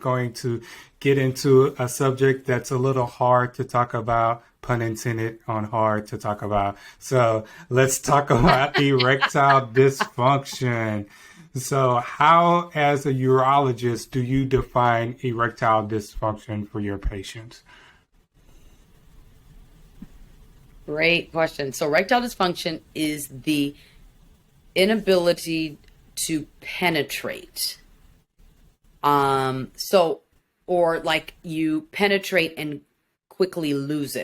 going to get into a subject that's a little hard to talk about, pun intended on hard to talk about. So let's talk about erectile dysfunction. So how, as a urologist, do you define erectile dysfunction for your patients? Great question. So erectile dysfunction is the inability to penetrate. Or like you penetrate and quickly lose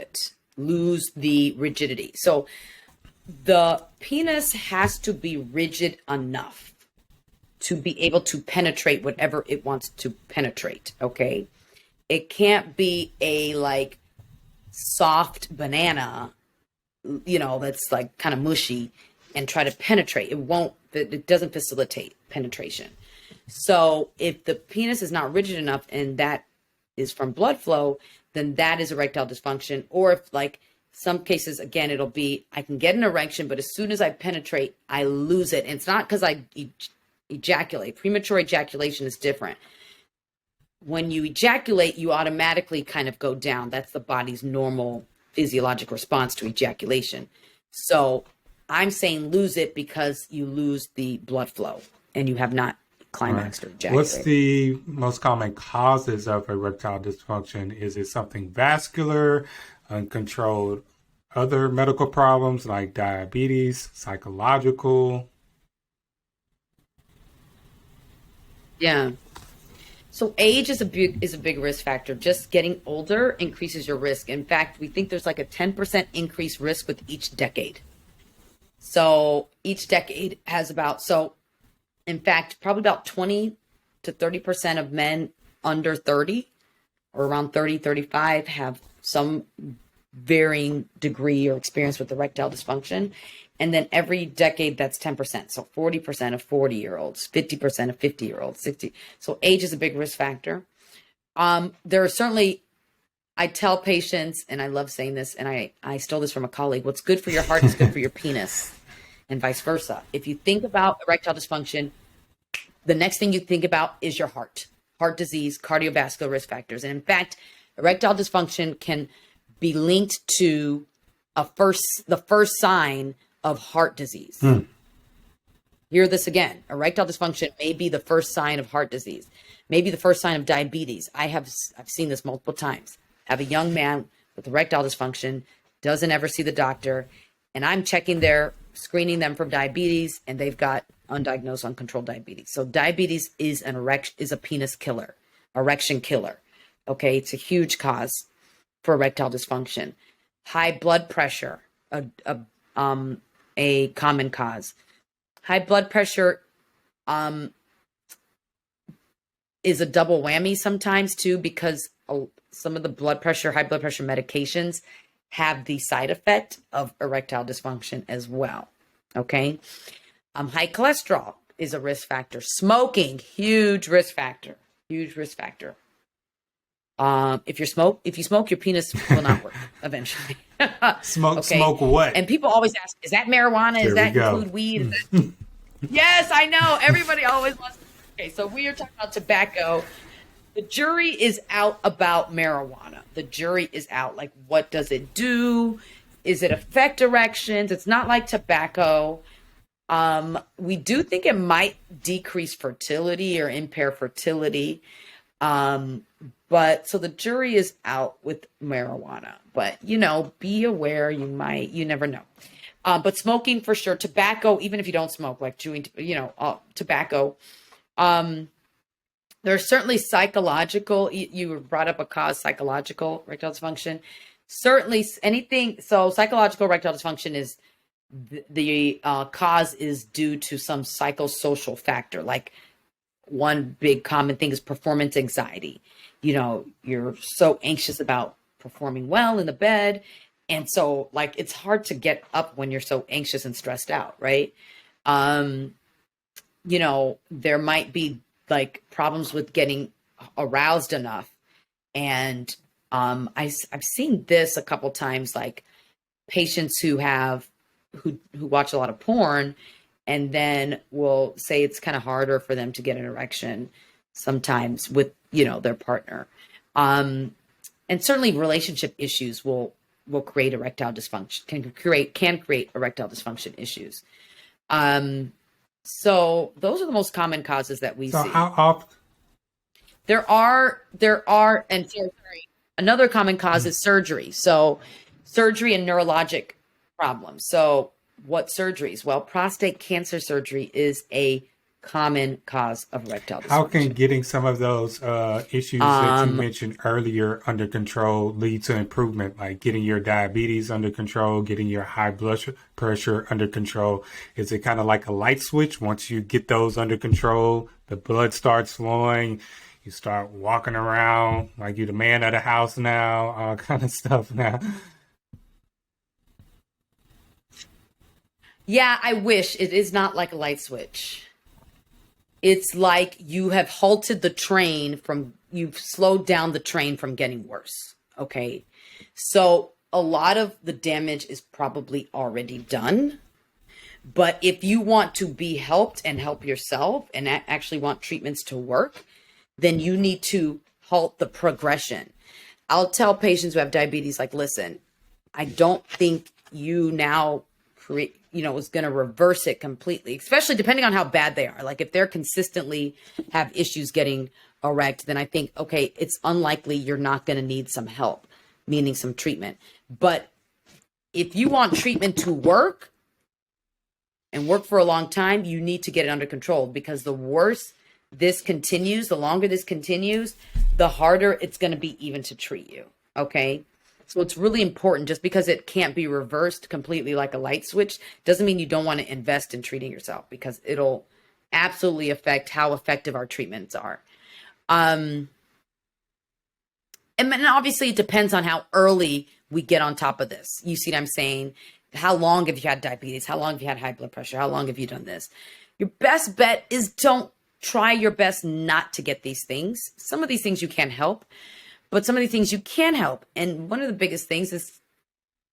the rigidity. So the penis has to be rigid enough to be able to penetrate whatever it wants to penetrate. Okay. It can't be a like soft banana, that's like kind of mushy and try to penetrate. It doesn't facilitate penetration. So if the penis is not rigid enough and that is from blood flow, then that is erectile dysfunction. Or if like some cases, again, it'll be, I can get an erection, but as soon as I penetrate, I lose it. And it's not because I ejaculate. Premature ejaculation is different. When you ejaculate, you automatically kind of go down. That's the body's normal physiologic response to ejaculation. So I'm saying lose it because you lose the blood flow and you have not climaxed or ejaculated. What's the most common causes of erectile dysfunction? Is it something vascular, uncontrolled, other medical problems like diabetes, psychological? Yeah. So age is a big risk factor. Just getting older increases your risk. In fact, we think there's like a 10% increased risk with each decade. So each decade has in fact, probably about 20 to 30% of men under 30 or around 30, 35 have some varying degree or experience with erectile dysfunction. And then every decade, that's 10%. So 40% of 40-year-olds, 50% of 50-year-olds, 60. So age is a big risk factor. There are certainly, I tell patients, and I love saying this, and I stole this from a colleague, what's good for your heart is good for your penis, and vice versa. If you think about erectile dysfunction, the next thing you think about is your heart disease, cardiovascular risk factors. And in fact, erectile dysfunction can be linked to the first sign of heart disease. Hear this again. Erectile dysfunction may be the first sign of heart disease, maybe the first sign of diabetes. I've seen this multiple times. I have a young man with erectile dysfunction, doesn't ever see the doctor, and I'm screening them for diabetes, and they've got undiagnosed, uncontrolled diabetes. So diabetes is a penis killer, erection killer. Okay, it's a huge cause for erectile dysfunction. High blood pressure, a common cause. High blood pressure is a double whammy sometimes too, because some of the high blood pressure medications have the side effect of erectile dysfunction as well. Okay. High cholesterol is a risk factor. Smoking, huge risk factor. If you smoke, your penis will not work eventually. Smoke what? And people always ask, is that marijuana? Does that include weed? Yes, I know. Everybody always wants to. Okay, so we are talking about tobacco. The jury is out about marijuana. The jury is out. Like, what does it do? Is it affect erections? It's not like tobacco. We do think it might decrease fertility or impair fertility. But so the jury is out with marijuana, but be aware, you never know. But smoking for sure, tobacco, even if you don't smoke, like chewing, tobacco. There's certainly psychological, you brought up a cause, psychological erectile dysfunction. Certainly anything, so psychological erectile dysfunction is the cause is due to some psychosocial factor. Like one big common thing is performance anxiety. You're so anxious about performing well in the bed. And so like, it's hard to get up when you're so anxious and stressed out. Right. There might be like problems with getting aroused enough. And I've seen this a couple times, like patients who watch a lot of porn and then will say it's kind of harder for them to get an erection sometimes with, their partner. And certainly relationship issues will create erectile dysfunction, can create erectile dysfunction issues. So those are the most common causes that we see. How often? There are, and sorry, another common cause is surgery. So surgery and neurologic problems. So what surgeries? Well, prostate cancer surgery is a common cause of erectile dysfunction. How can getting some of those issues that you mentioned earlier under control lead to improvement, like getting your diabetes under control, getting your high blood pressure under control? Is it kind of like a light switch? Once you get those under control, the blood starts flowing, you start walking around like you're the man of the house now, all kind of stuff now. Yeah, I wish. It is not like a light switch. It's like you have halted the train you've slowed down the train from getting worse. Okay. So a lot of the damage is probably already done. But if you want to be helped and help yourself and actually want treatments to work, then you need to halt the progression. I'll tell patients who have diabetes, like, listen, I don't think you now is going to reverse it completely, especially depending on how bad they are. Like if they're consistently have issues getting erect, then I think, okay, it's unlikely you're not going to need some help, meaning some treatment. But if you want treatment to work and work for a long time, you need to get it under control, because the worse this continues, the longer this continues, the harder it's going to be even to treat you. Okay. So it's really important. Just because it can't be reversed completely like a light switch doesn't mean you don't want to invest in treating yourself, because it'll absolutely affect how effective our treatments are. And obviously it depends on how early we get on top of this. You see what I'm saying? How long have you had diabetes? How long have you had high blood pressure? How long have you done this? Your best bet is don't try your best not to get these things. Some of these things you can't help, but some of the things you can help. And one of the biggest things is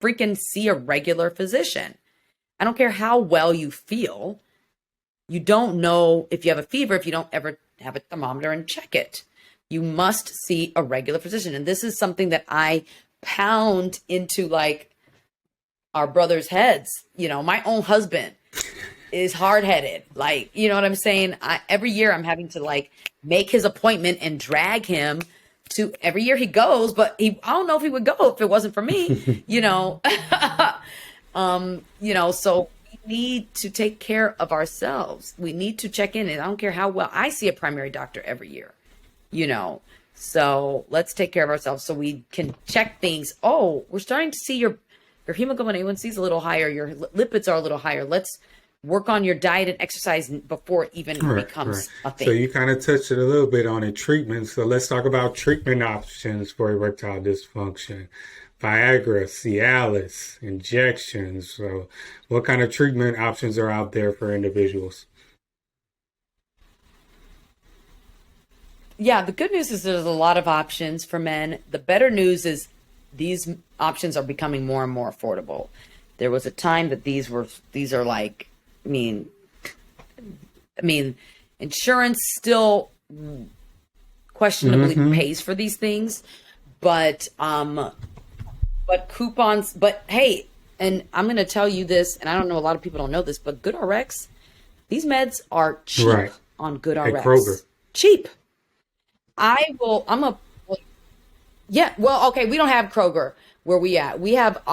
freaking see a regular physician. I don't care how well you feel. You don't know if you have a fever if you don't ever have a thermometer and check it. You must see a regular physician. And this is something that I pound into like our brothers' heads. My own husband is hard-headed. Like, you know what I'm saying? Every year I'm having to like make his appointment and drag him to every year he goes, but I don't know if he would go if it wasn't for me, so we need to take care of ourselves. We need to check in. And I don't care how well I see a primary doctor every year, so let's take care of ourselves so we can check things. Oh, we're starting to see your hemoglobin A1C is a little higher. Your lipids are a little higher. Let's work on your diet and exercise before it even becomes a thing. So you kind of touched it a little bit on it, treatment. So let's talk about treatment options for erectile dysfunction. Viagra, Cialis, injections. So what kind of treatment options are out there for individuals? Yeah, the good news is there's a lot of options for men. The better news is these options are becoming more and more affordable. There was a time that these are like, I mean, insurance still questionably pays for these things, but coupons, but hey, and I'm going to tell you this, and I don't know, a lot of people don't know this, but GoodRx, these meds are cheap on GoodRx. At Kroger. Cheap. Okay, we don't have Kroger where we at. We have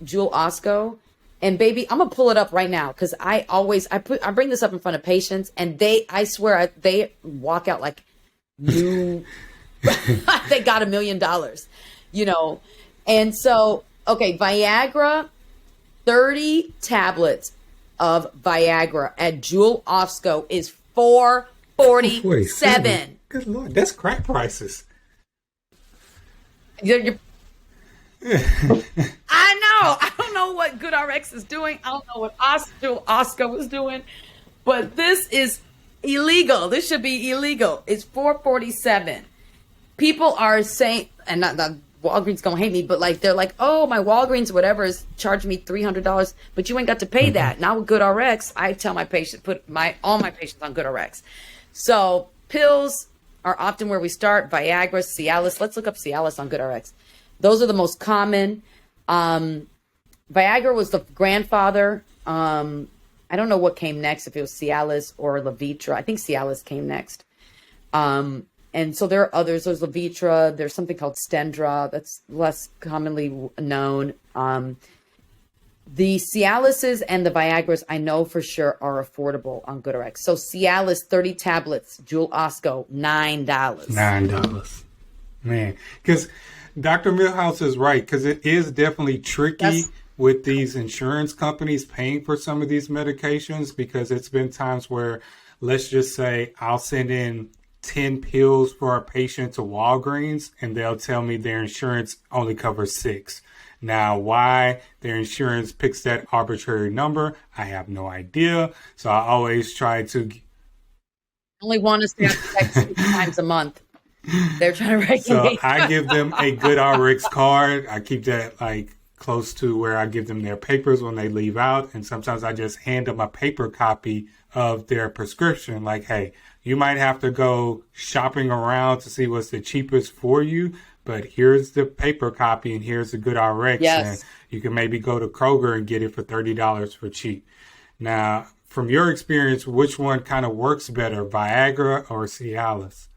Jewel Osco. And baby, I'm gonna pull it up right now, because I bring this up in front of patients, and I swear they walk out like new. They got $1 million, And so, okay, Viagra, 30 tablets of Viagra at Jewel Osco is $447. Good Lord, that's crack prices. I know. I don't know what GoodRx is doing. I don't know what Osco is doing, but this is illegal. This should be illegal. It's $447. People are saying, and not Walgreens gonna hate me, but like they're like, oh, my Walgreens whatever is charging me $300, but you ain't got to pay that. Now with GoodRx, I tell my patients all my patients on GoodRx. So pills, are often where we start. Viagra, Cialis. Let's look up Cialis on GoodRx. Those are the most common. Viagra was the grandfather. I don't know what came next, if it was Cialis or Levitra. I think Cialis came next. And so there are others. There's Levitra. There's something called Stendra that's less commonly known. The Cialises and the Viagras, I know for sure, are affordable on GoodRx. So Cialis, 30 tablets, Jewel Osco, $9. $9. Man, because Dr. Milhouse is right, because it is definitely tricky with these insurance companies paying for some of these medications, because it's been times where, let's just say, I'll send in 10 pills for a patient to Walgreens and they'll tell me their insurance only covers 6. Now, why their insurance picks that arbitrary number, I have no idea. So I always try to... Only want us to have sex 6 times a month. They're trying to regulate. So I give them a GoodRx card. I keep that like close to where I give them their papers when they leave out. And sometimes I just hand them a paper copy of their prescription. Like, hey, you might have to go shopping around to see what's the cheapest for you, but here's the paper copy and here's the GoodRx. Yes. And you can maybe go to Kroger and get it for $30 for cheap. Now, from your experience, which one kind of works better, Viagra or Cialis?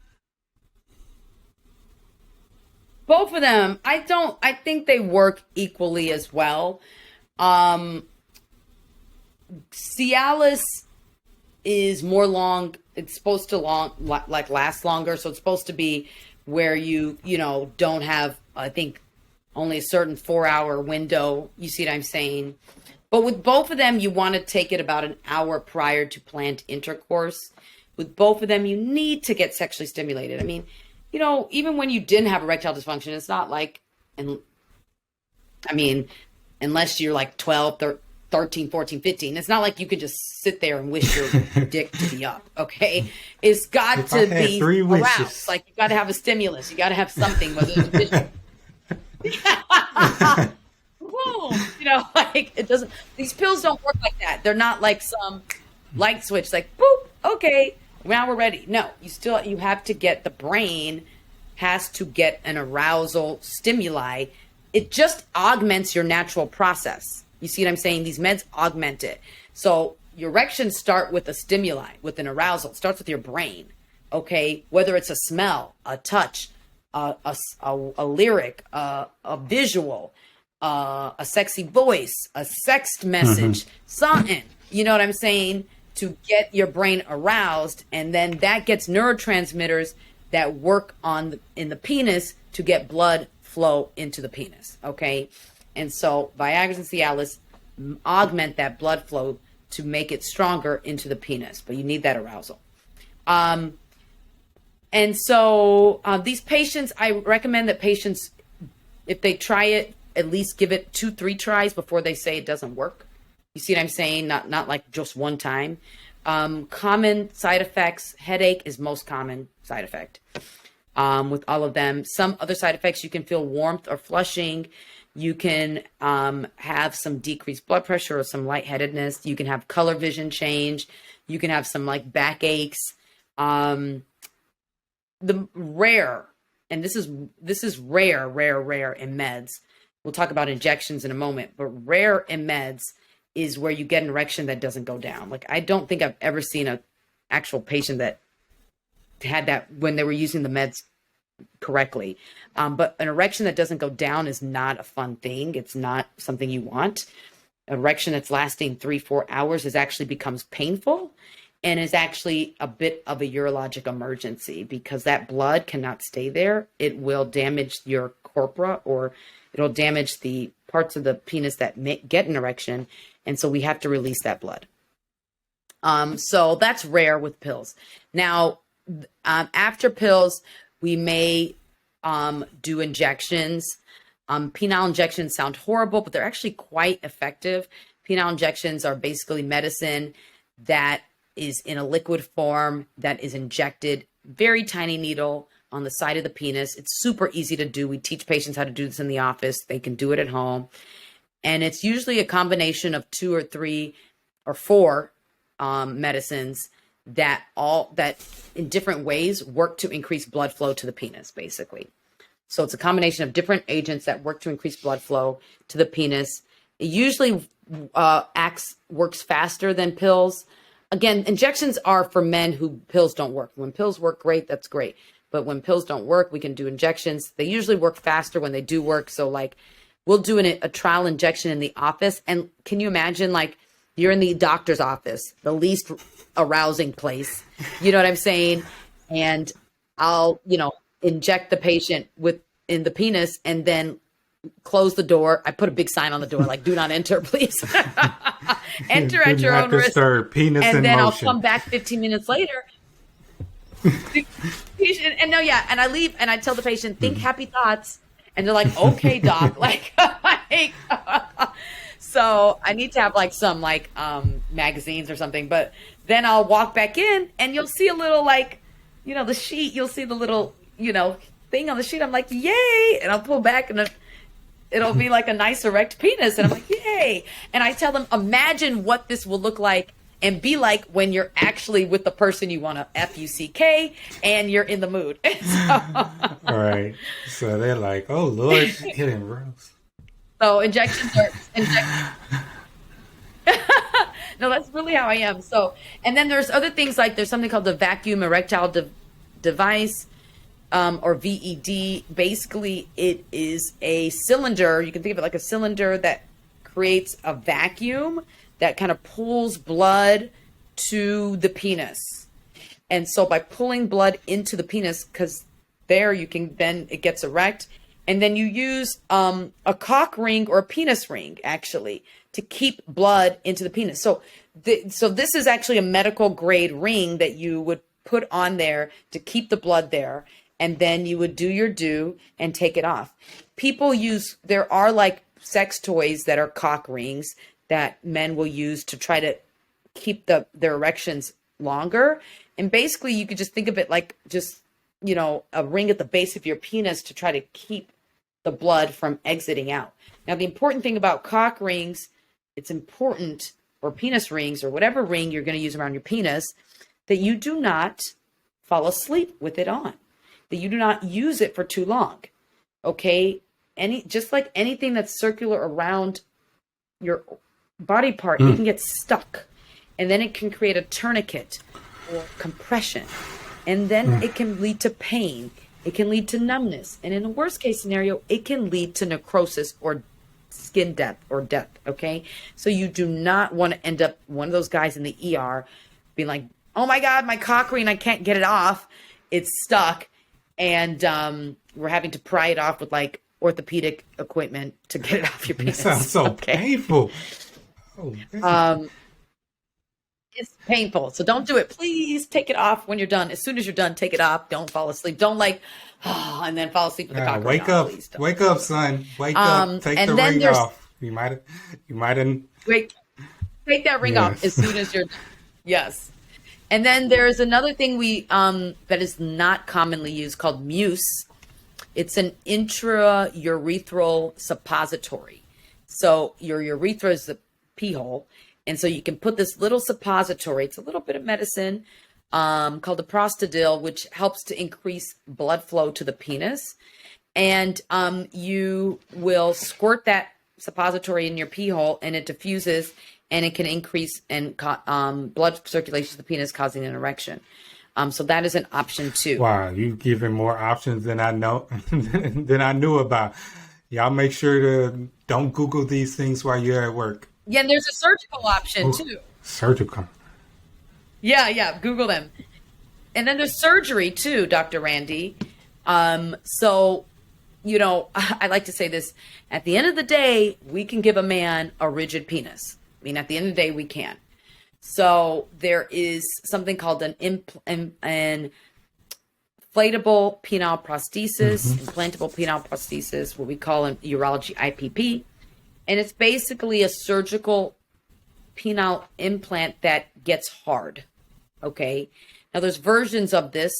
Both of them, I think they work equally as well. Cialis is more it's supposed to last longer. So it's supposed to be where you don't have, I think, only a certain 4-hour window. You see what I'm saying? But with both of them, you want to take it about an hour prior to planned intercourse. With both of them, you need to get sexually stimulated. I mean, even when you didn't have erectile dysfunction, it's not like, unless you're like 12, 13, 14, 15, it's not like you can just sit there and wish your dick to be up, okay? It's got to be aroused. Like, you got to have a stimulus. You got to have something, whether it's visual. It doesn't, these pills don't work like that. They're not like some light switch, like, boop, okay, now we're ready. No, you have to get, the brain has to get an arousal stimuli. It just augments your natural process. You see what I'm saying? These meds augment it. So your erections start with a stimuli, with an arousal. It starts with your brain, okay? Whether it's a smell, a touch, a lyric, a visual, a sexy voice, a sext message, something. You know what I'm saying? To get your brain aroused, and then that gets neurotransmitters that work in the penis to get blood flow into the penis, okay? And so Viagra and Cialis augment that blood flow to make it stronger into the penis, but you need that arousal. And so these patients, I recommend that patients, if they try it, at least give it 2-3 tries before they say it doesn't work. You see what I'm saying? Not like just one time. Common side effects, headache is most common side effect with all of them. Some other side effects, you can feel warmth or flushing. You can have some decreased blood pressure or some lightheadedness. You can have color vision change. You can have some like backaches. The rare, and this is rare in meds. We'll talk about injections in a moment, but rare in meds is where you get an erection that doesn't go down. Like, I don't think I've ever seen an actual patient that had that when they were using the meds correctly. But an erection that doesn't go down is not a fun thing. It's not something you want. An erection that's lasting 3-4 hours actually becomes painful and is actually a bit of a urologic emergency, because that blood cannot stay there. It will damage your corpora, or it'll damage the parts of the penis that get an erection. And so we have to release that blood. So that's rare with pills. Now, after pills, we may do injections. Penile injections sound horrible, but they're actually quite effective. Penile injections are basically medicine that is in a liquid form that is injected, very tiny needle on the side of the penis. It's super easy to do. We teach patients how to do this in the office. They can do it at home. And it's usually a combination of 2 or 3 or 4 medicines that in different ways work to increase blood flow to the penis, basically. So it's a combination of different agents that work to increase blood flow to the penis. It usually works faster than pills. Again, injections are for men who pills don't work. When pills work, great, that's great. But when pills don't work, we can do injections. They usually work faster when they do work. So like we'll do a trial injection in the office. And can you imagine, like, you're in the doctor's office, the least arousing place, you know what I'm saying? And I'll, inject the patient in the penis and then close the door. I put a big sign on the door, like, do not enter, please. Enter at your own risk. Penis and in then motion. I'll come back 15 minutes later. And I leave and I tell the patient, think happy thoughts. And they're like, okay, doc. So I need to have like some magazines or something, but then I'll walk back in and you'll see a little the sheet, you'll see the little, thing on the sheet. I'm like, yay. And I'll pull back and it'll be like a nice erect penis. And I'm like, yay. And I tell them, imagine what this will look like and be like when you're actually with the person you want to fuck and you're in the mood. All right. So they're like, oh, Lord, she's getting gross. So injections are no, that's really how I am. So, and then there's other things like there's something called the vacuum erectile device, or VED. Basically, it is a cylinder. You can think of it like a cylinder that creates a vacuum that kind of pulls blood to the penis. And so by pulling blood into the penis, because then it gets erect. And then you use a cock ring or a penis ring, actually, to keep blood into the penis. So this is actually a medical grade ring that you would put on there to keep the blood there. And then you would do your do and take it off. There are like sex toys that are cock rings that men will use to try to keep their erections longer. And basically you could just think of it like just, a ring at the base of your penis to try to keep the blood from exiting out. Now, the important thing about cock rings, it's important, or penis rings, or whatever ring you're going to use around your penis, that you do not fall asleep with it on, that you do not use it for too long. Okay? Just like anything that's circular around your body part, it can get stuck. And then it can create a tourniquet or compression. And then it can lead to pain. It can lead to numbness. And in the worst case scenario, it can lead to necrosis or skin death or death. Okay. So you do not want to end up one of those guys in the ER being like, oh my God, my cock ring, I can't get it off. It's stuck. And we're having to pry it off with like orthopedic equipment to get it off your penis. That sounds so painful. Oh, it's painful. So don't do it. Please take it off when you're done. As soon as you're done, take it off. Don't fall asleep. Don't and then fall asleep with the cock ring on. Wake up, son. Wake up. Take the ring off. You might have. Take that ring off as soon as you're done. Yes. And then there's another thing that is not commonly used called Muse. It's an intraurethral suppository. So your urethra is the pee hole. And so you can put this little suppository, it's a little bit of medicine, called the Prostadil, which helps to increase blood flow to the penis. And you will squirt that suppository in your pee hole and it diffuses and it can increase blood circulation to the penis, causing an erection. So that is an option too. Wow, you've given more options than I knew about. Y'all make sure to don't Google these things while you're at work. Yeah, and there's a surgical option too. Surgical. Yeah, Google them. And then there's surgery too, Dr. Randy. So, I like to say this. At the end of the day, we can give a man a rigid penis. I mean, at the end of the day, we can. So there is something called an inflatable penile prosthesis, implantable penile prosthesis, what we call in urology IPP. And it's basically a surgical penile implant that gets hard. Okay. Now there's versions of this.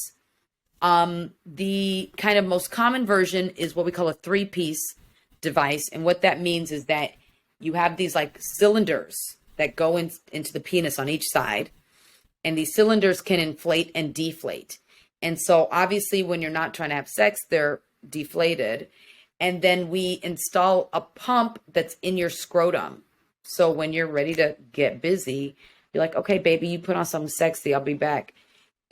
The kind of most common version is what we call a 3-piece device. And what that means is that you have these like cylinders that go into the penis on each side. and these cylinders can inflate and deflate. And so obviously when you're not trying to have sex, they're deflated. And then we install a pump that's in your scrotum. So when you're ready to get busy, you're like, okay, baby, you put on something sexy, I'll be back.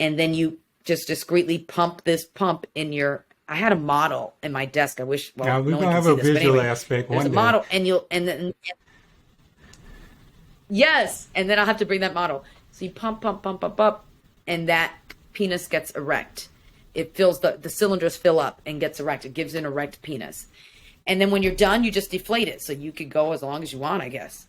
And then you just discreetly pump this pump in your, I had a model in my desk. I wish, well, Now we're no gonna one can have a see this, but visual anyway, aspect there's one a day. model and then, yes. And then I'll have to bring that model. So you pump, and that penis gets erect. It fills the cylinders fill up and gets erect. It gives an erect penis. And then when you're done, you just deflate it. So you could go as long as you want, I guess.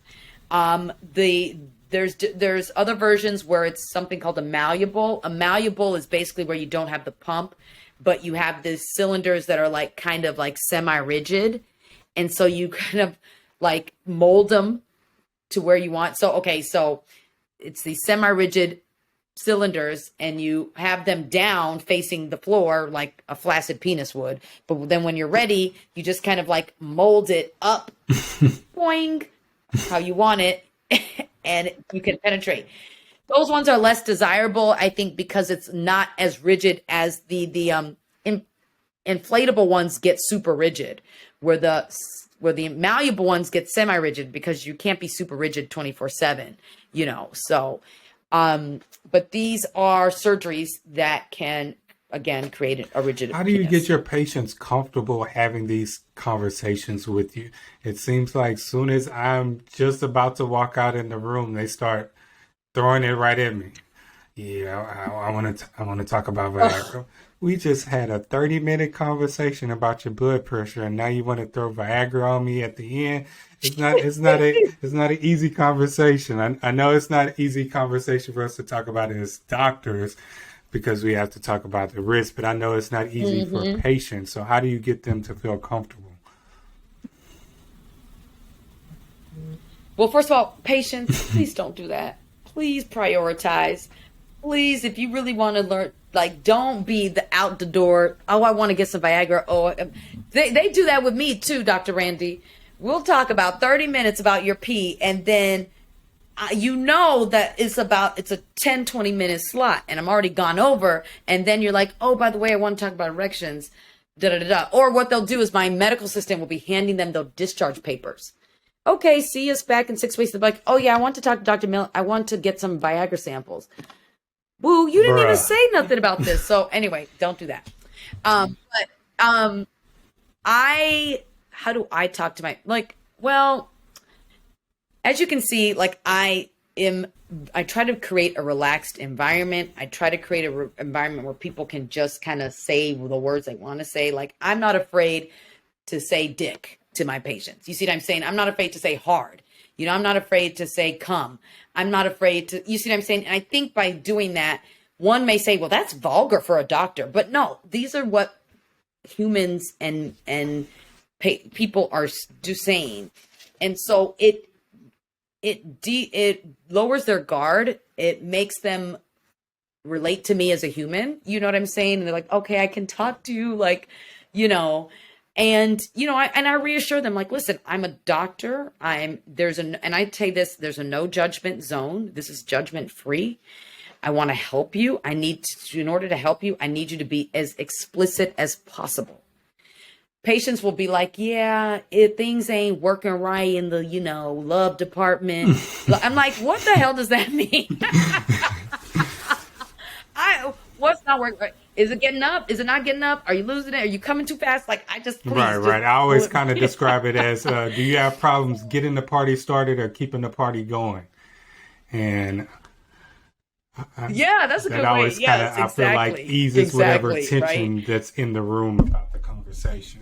There's other versions where it's something called a malleable. A malleable is basically where you don't have the pump, but you have the cylinders that are like kind of like semi-rigid. And so you kind of like mold them to where you want. So, okay, so it's these semi-rigid cylinders and you have them down facing the floor like a flaccid penis would. But then when you're ready, you just kind of like mold it up, boing, how you want it, and you can penetrate. Those ones are less desirable, I think, because it's not as rigid as the inflatable ones get super rigid, where the malleable ones get semi-rigid because you can't be super rigid 24/7, you know. So, but these are surgeries that can, again, create a rigid How do you penis. get your patients comfortable having these conversations with you? It seems like soon as I'm just about to walk out in the room, they start throwing it right at me. Yeah, I want to talk about Viagra. We just had a 30-minute conversation about your blood pressure, and now you want to throw Viagra on me at the end. It's not an easy conversation. I know it's not an easy conversation for us to talk about as doctors because we have to talk about the risk, but I know it's not easy for patients. So how do you get them to feel comfortable? Well, first of all, patients, please don't do that. Please prioritize. Please, if you really want to learn, like, don't be the out the door. Oh, I want to get some Viagra. Oh, they do that with me too, Dr. Randy. We'll talk about 30 minutes about your pee, and then you know that it's a 10, 20-minute slot, and I'm already gone over, and then you're like, oh, by the way, I want to talk about erections, da-da-da-da. Or what they'll do is my medical assistant will be handing them the discharge papers. Okay, see us back in 6 weeks. They're like, oh, yeah, I want to talk to Dr. Mill. I want to get some Viagra samples. Woo, you didn't even say nothing about this. So anyway, don't do that. How do I talk to well, as you can see, like I try to create a relaxed environment. I try to create an environment where people can just kind of say the words they want to say. Like, I'm not afraid to say dick to my patients. You see what I'm saying? I'm not afraid to say hard. You know, I'm not afraid to say come. I'm not afraid to, you see what I'm saying? And I think by doing that, one may say, well, that's vulgar for a doctor. But no, these are what humans and people are saying. And so it lowers their guard. It makes them relate to me as a human. You know what I'm saying? And they're like, okay, I can talk to you, like, you know. And, you know, I reassure them, like, listen, I'm a doctor. And I tell you this, there's a no judgment zone. This is judgment free. I want to help you. In order to help you, I need you to be as explicit as possible. Patients will be like, yeah, things ain't working right in the, you know, love department. I'm like, what the hell does that mean? What's not working right? Is it getting up? Is it not getting up? Are you losing it? Are you coming too fast? Like, Right. I always kind of describe it as, do you have problems getting the party started or keeping the party going? And yeah, that's a good way. Always Yes, I feel like eases whatever tension right? that's in the room about the conversation.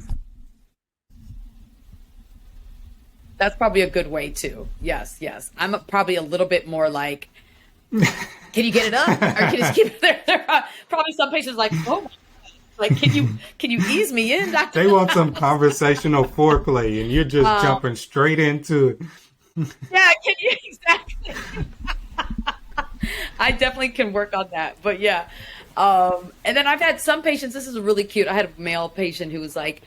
That's probably a good way too. Yes. I'm probably a little bit more like, can you get it up? Or can you just keep it there? There are probably some patients like, oh my God. Like, can you ease me in, doctor? They want some conversational foreplay, and you're just jumping straight into it. Yeah, can you exactly? I definitely can work on that, but yeah. And then I've had some patients. This is really cute. I had a male patient who was like,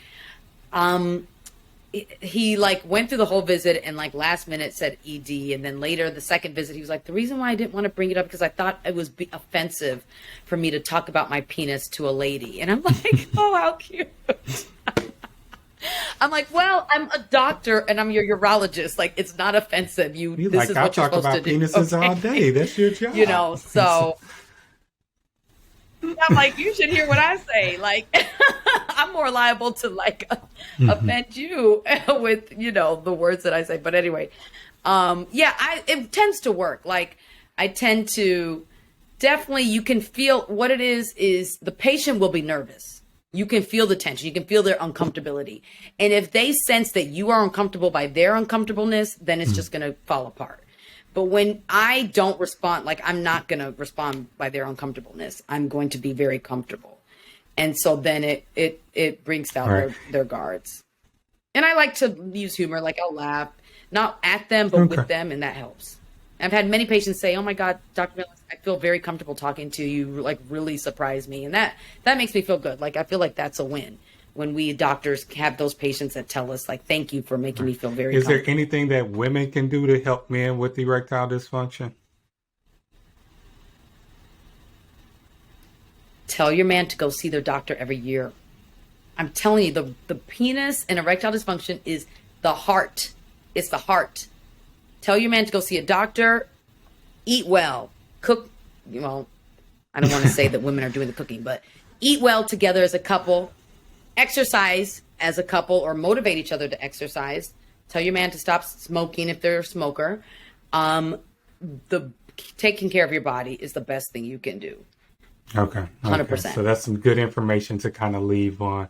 he like went through the whole visit and like last minute said ED, and then later the second visit he was like, the reason why I didn't want to bring it up because I thought it was offensive for me to talk about my penis to a lady. And I'm like, oh, how cute. I'm like, well, I'm a doctor and I'm your urologist. Like, it's not offensive. This like, is I what you're talk supposed about to do. penises all day. That's your job. You know, so I'm like, you should hear what I say. Like, I'm more liable to like offend you with, you know, the words that I say. But anyway, it tends to work. Like, I tend to definitely, you can feel what it is the patient will be nervous. You can feel the tension. You can feel their uncomfortability. And if they sense that you are uncomfortable by their uncomfortableness, then it's just going to fall apart. But when I don't respond, like I'm not going to respond by their uncomfortableness, I'm going to be very comfortable. And so then it brings down their guards. And I like to use humor, like I'll laugh, not at them, but with them, and that helps. I've had many patients say, oh my God, Dr. Milhouse, I feel very comfortable talking to you, like really surprised me. And that makes me feel good. Like I feel like that's a win. When we doctors have those patients that tell us, like, thank you for making me feel very comfortable. Is there anything that women can do to help men with erectile dysfunction? Tell your man to go see their doctor every year. I'm telling you, the penis and erectile dysfunction is the heart. It's the heart. Tell your man to go see a doctor, eat well, cook. You know, I don't want to say that women are doing the cooking, but eat well together as a couple. Exercise as a couple or motivate each other to exercise. Tell your man to stop smoking if they're a smoker. Taking care of your body is the best thing you can do. Okay. 100%. So that's some good information to kind of leave on.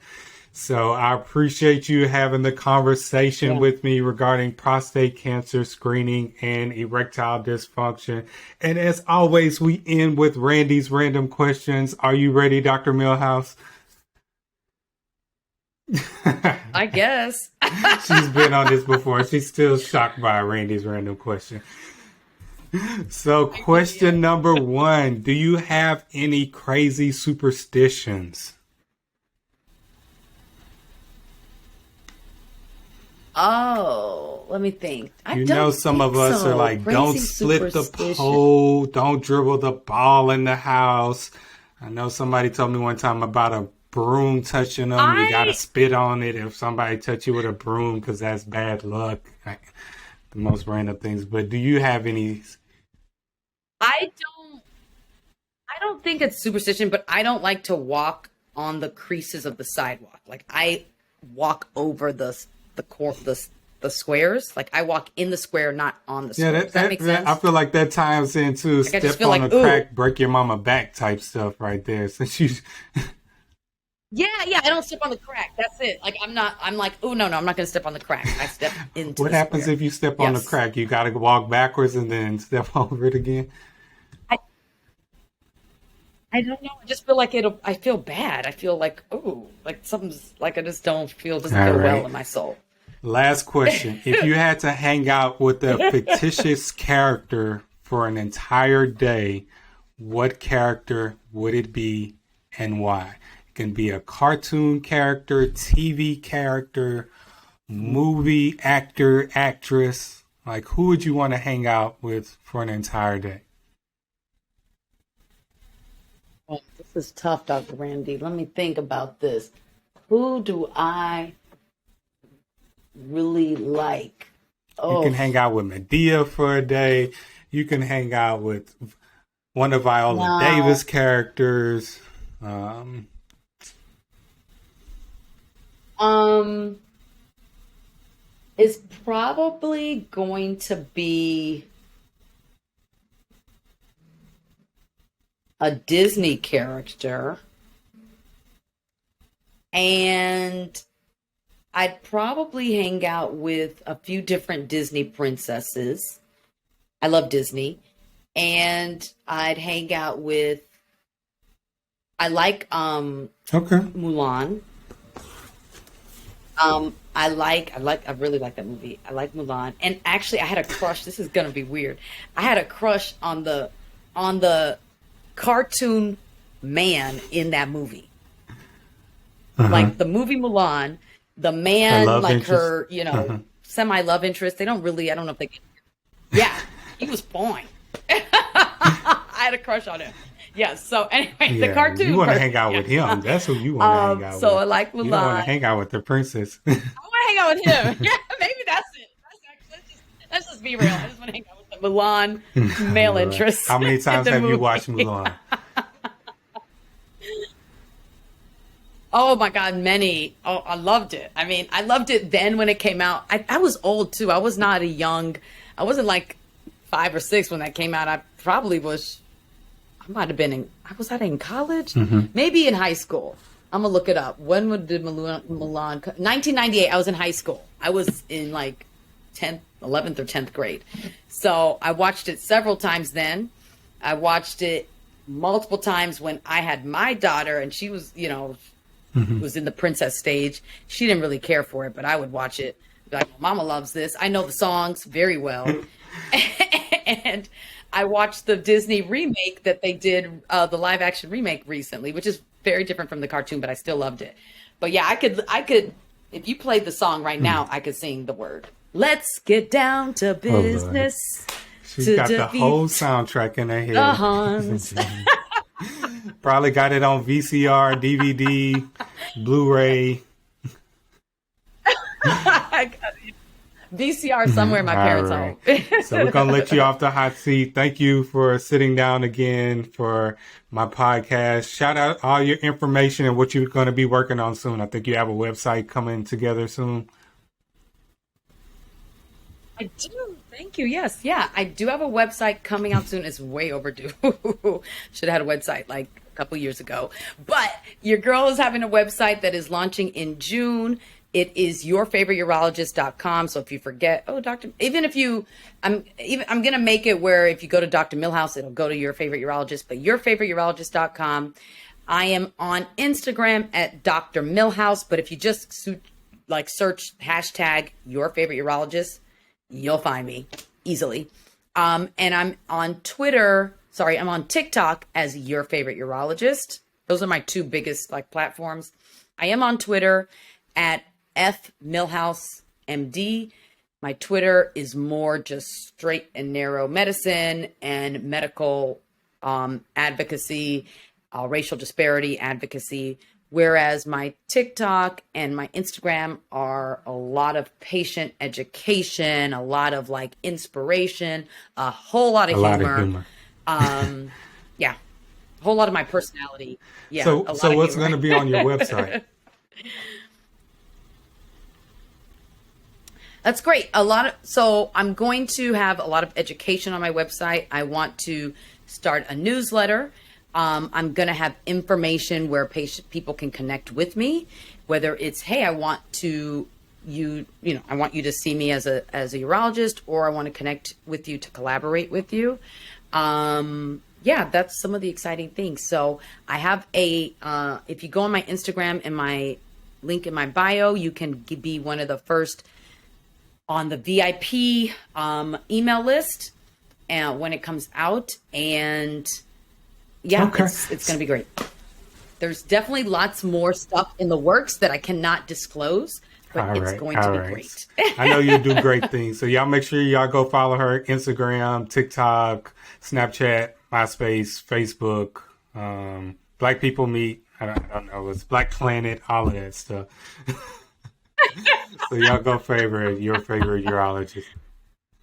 So I appreciate you having the conversation with me regarding prostate cancer screening and erectile dysfunction. And as always, we end with Randy's random questions. Are you ready, Dr. Milhouse? I guess. She's been on this before. She's still shocked by Randy's random question. So question number 1, do you have any crazy superstitions? Oh, let me think. You know, some of us are like, don't split the pole, don't dribble the ball in the house. I know somebody told me one time about a broom touching them. You got to spit on it if somebody touch you with a broom because that's bad luck. The most random things. But do you have any? I don't think it's superstition, but I don't like to walk on the creases of the sidewalk. Like I walk over the squares. Like I walk in the square, not on the square. Does that make sense? I feel like that ties into like step on a crack, break your mama back type stuff right there. Since you. Yeah, I don't step on the crack. That's it. Like I'm like, oh no, I'm not gonna step on the crack. I step into What happens if you step on the crack? You gotta walk backwards and then step over it again? I don't know. I just feel like I feel bad. I feel like, oh, like something's like I just doesn't feel well in my soul. Last question. If you had to hang out with a fictitious character for an entire day, what character would it be and why? Can be a cartoon character, TV character, movie actor, actress. Like, who would you want to hang out with for an entire day? Oh, this is tough, Dr. Randy. Let me think about this. Who do I really like? You can hang out with Medea for a day. You can hang out with one of Viola Davis characters. It's probably going to be a Disney character, and I'd probably hang out with a few different Disney princesses. I love Disney. And I'd hang out with, I like Mulan. I really like that movie. I like Mulan. And actually I had a crush. This is gonna be weird. I had a crush on the cartoon man in that movie. Like the movie Mulan, the Her man, love like interest. her, semi love interest. They don't really. I don't know if they. Yeah, he was fine. I had a crush on him. Yes. So anyway, the Yeah, you cartoon want to version. hang out with Yeah. him. That's who you want to hang out So with. I like You don't want to Mulan. hang out with the princess. I want to hang out with him. Yeah, maybe that's it. Let's just be real. I just want to hang out with the Mulan male Mulan. interest How many in times the have you movie. watched Mulan? Oh my God, many. Oh, I loved it. I mean, I loved it then when it came out. I was old too. I was not I wasn't like 5 or 6 when that came out. I probably was, I might have been was I in college? Maybe in high school. I'm gonna look it up. When did Mulan 1998, I was in high school. I was in like 10th, 11th or 10th grade. So I watched it several times then. I watched it multiple times when I had my daughter and she was, was in the princess stage. She didn't really care for it, but I would watch it. Be like, Mama loves this. I know the songs very well. And I watched the Disney remake that they did, the live action remake recently, which is very different from the cartoon, but I still loved it. But yeah, I could, if you played the song right now, I could sing the word. Let's get down to business. She's got the whole soundtrack in her head. The Huns. Probably got it on VCR, DVD, Blu-ray. I got it. VCR somewhere in my parents' home. So we're going to let you off the hot seat. Thank you for sitting down again for my podcast. Shout out all your information and what you're going to be working on soon. I think you have a website coming together soon. I do. Thank you. Yes. Yeah. I do have a website coming out soon. It's way overdue. Should have had a website like a couple years ago. But your girl is having a website that is launching in June. It is yourfavoriteurologist.com. So if you forget, doctor, even if you, I'm going to make it where if you go to Dr. Milhouse, it'll go to your favorite urologist, but yourfavoriteurologist.com. I am on Instagram at Dr. Milhouse, but if you just search hashtag your favorite urologist, you'll find me easily. And I'm on Twitter. Sorry, I'm on TikTok as your favorite urologist. Those are my two biggest platforms. I am on Twitter at F Milhouse MD. My Twitter is more just straight and narrow medicine and medical advocacy, racial disparity advocacy. Whereas my TikTok and my Instagram are a lot of patient education, a lot of inspiration, a whole lot of humor. Yeah, a whole lot of my personality. Yeah. So what's going to be on your website? That's great. So I'm going to have a lot of education on my website. I want to start a newsletter. I'm going to have information where people can connect with me, whether it's, hey, I want you to see me as a urologist, or I want to connect with you to collaborate with you. That's some of the exciting things. So I have if you go on my Instagram and my link in my bio, you can be one of the first on the VIP email list when it comes out. And okay. It's going to be great. There's definitely lots more stuff in the works that I cannot disclose, but it's going to be great. I know you do great things. So y'all make sure y'all go follow her Instagram, TikTok, Snapchat, MySpace, Facebook, Black People Meet. I don't know. It's Black Planet, all of that stuff. So y'all go your favorite urologist. Is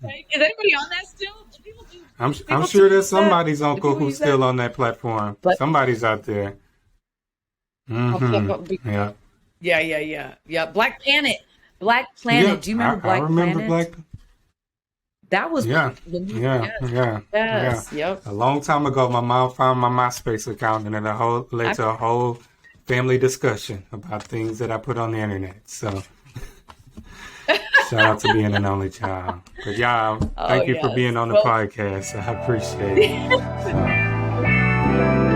anybody on that still? Do people do? I'm sure there's somebody's uncle who's still on that platform. Somebody's out there. Mm-hmm. Yeah. Black Planet. Yeah, do you remember Black Planet? That was Yep. A long time ago, my mom found my MySpace account, and it led to a whole family discussion about things that I put on the internet. So. Shout out to being an only child. But y'all, thank you for being on the podcast. I appreciate it. So.